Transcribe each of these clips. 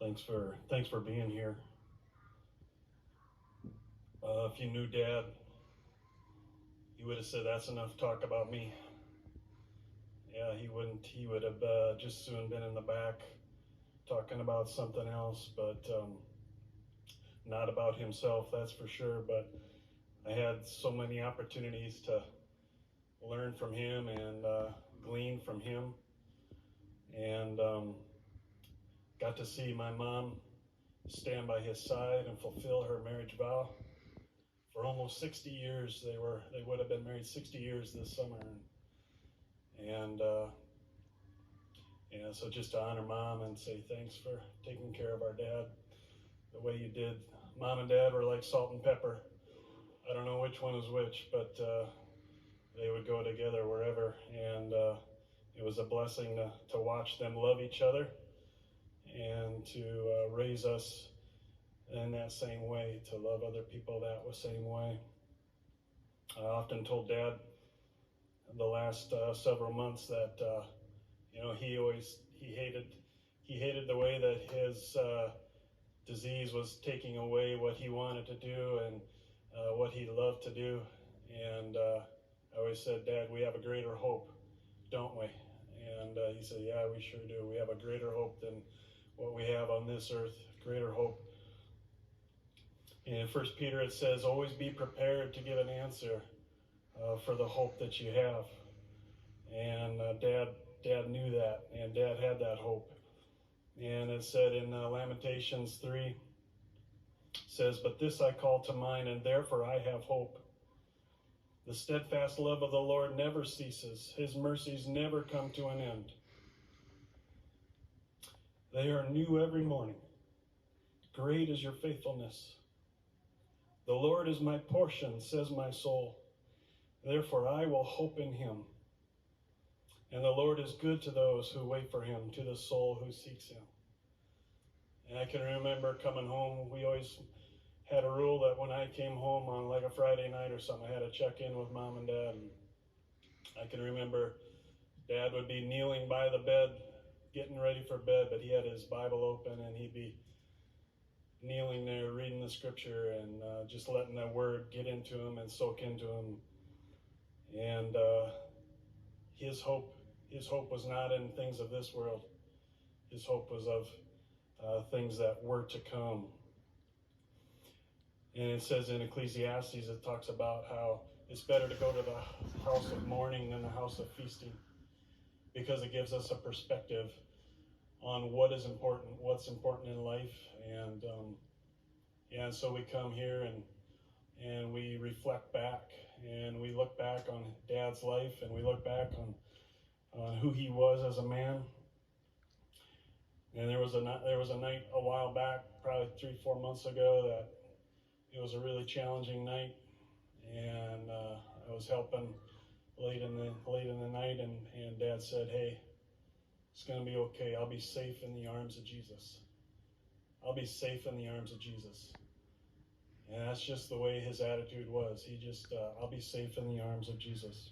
Thanks for being here. If you knew Dad, he would have said that's enough talk about me. Yeah, he wouldn't. He would have just soon been in the back talking about something else, but not about himself, that's for sure. But I had so many opportunities to learn from him and glean from him, and got to see my mom stand by his side and fulfill her marriage vow. For almost 60 years, they would have been married 60 years this summer, and yeah, so just to honor Mom and say thanks for taking care of our dad the way you did. Mom and Dad were like salt and pepper. I don't know which one was which, but they would go together wherever, and it was a blessing to watch them love each other and to raise us in that same way, to love other people that same way. I often told Dad the last several months that he hated the way that his disease was taking away what he wanted to do and what he loved to do. And I always said, Dad, we have a greater hope, don't we? And he said, yeah, we sure do. We have a greater hope than what we have on this earth, greater hope. In 1 Peter it says, always be prepared to give an answer for the hope that you have. And Dad knew that, and Dad had that hope. And it said in Lamentations 3, says, but this I call to mind, and therefore I have hope. The steadfast love of the Lord never ceases. His mercies never come to an end. They are new every morning. Great is your faithfulness. The Lord is my portion, says my soul. Therefore I will hope in him. And the Lord is good to those who wait for him, to the soul who seeks him. And I can remember coming home, we always had a rule that when I came home on like a Friday night or something, I had to check in with Mom and Dad. And I can remember Dad would be kneeling by the bed, getting ready for bed, but he had his Bible open and he'd be kneeling there reading the scripture and just letting that word get into him and soak into him. And his hope was not in things of this world. His hope was of things that were to come. And it says in Ecclesiastes, it talks about how it's better to go to the house of mourning than the house of feasting, because it gives us a perspective on what is important, what's important in life. And so we come here and we reflect back, and we look back on Dad's life, and we look back on who he was as a man. And there was a night a while back, probably 3-4 months ago, that it was a really challenging night, and I was helping late in the night, and Dad said, hey, it's going to be okay. I'll be safe in the arms of Jesus. I'll be safe in the arms of Jesus. And that's just the way his attitude was. He just, I'll be safe in the arms of Jesus.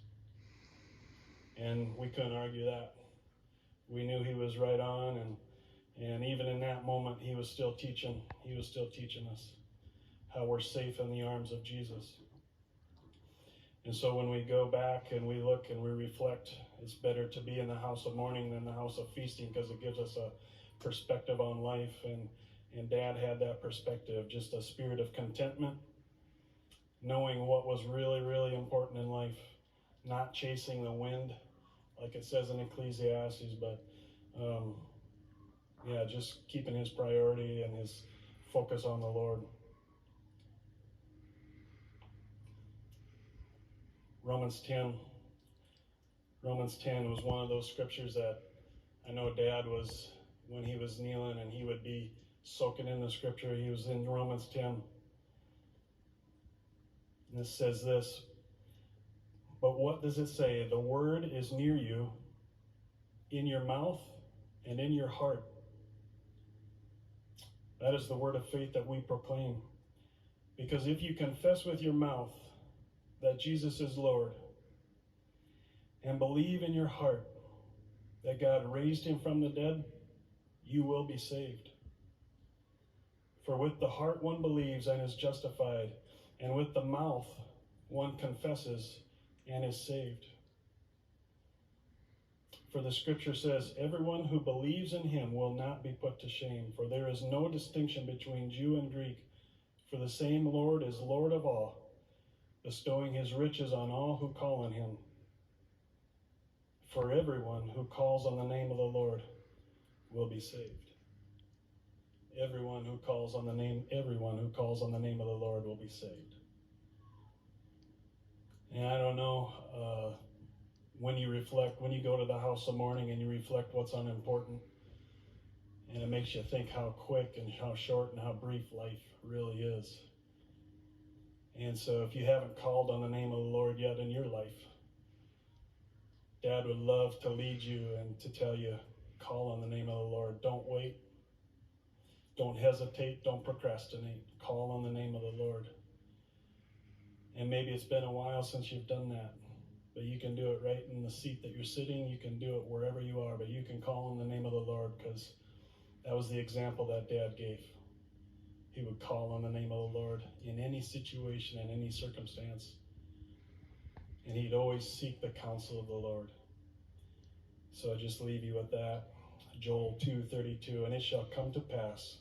And we couldn't argue that. We knew he was right on, and even in that moment, he was still teaching us how we're safe in the arms of Jesus. And so when we go back and we look and we reflect, it's better to be in the house of mourning than the house of feasting, because it gives us a perspective on life. And Dad had that perspective, just a spirit of contentment, knowing what was really, really important in life, not chasing the wind, like it says in Ecclesiastes, but just keeping his priority and his focus on the Lord. Romans 10 was one of those scriptures that I know Dad was, when he was kneeling and he would be soaking in the scripture, he was in Romans 10. And it says this, but what does it say? The word is near you, in your mouth and in your heart. That is the word of faith that we proclaim. Because if you confess with your mouth that Jesus is Lord, and believe in your heart that God raised him from the dead, you will be saved. For with the heart one believes and is justified, and with the mouth one confesses and is saved. For the scripture says, everyone who believes in him will not be put to shame, for there is no distinction between Jew and Greek, for the same Lord is Lord of all, bestowing his riches on all who call on him. For everyone who calls on the name of the Lord will be saved. Everyone who calls on the name of the Lord will be saved. And I don't know, when you go to the house in the morning and you reflect what's unimportant, and it makes you think how quick and how short and how brief life really is. And so if you haven't called on the name of the Lord yet in your life, Dad would love to lead you and to tell you, call on the name of the Lord. Don't wait. Don't hesitate. Don't procrastinate. Call on the name of the Lord. And maybe it's been a while since you've done that, but you can do it right in the seat that you're sitting. You can do it wherever you are, but you can call on the name of the Lord, because that was the example that Dad gave. He would call on the name of the Lord in any situation, in any circumstance. And he'd always seek the counsel of the Lord. So I just leave you with that. Joel 2:32, and it shall come to pass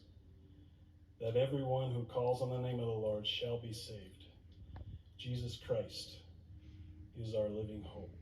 that everyone who calls on the name of the Lord shall be saved. Jesus Christ is our living hope.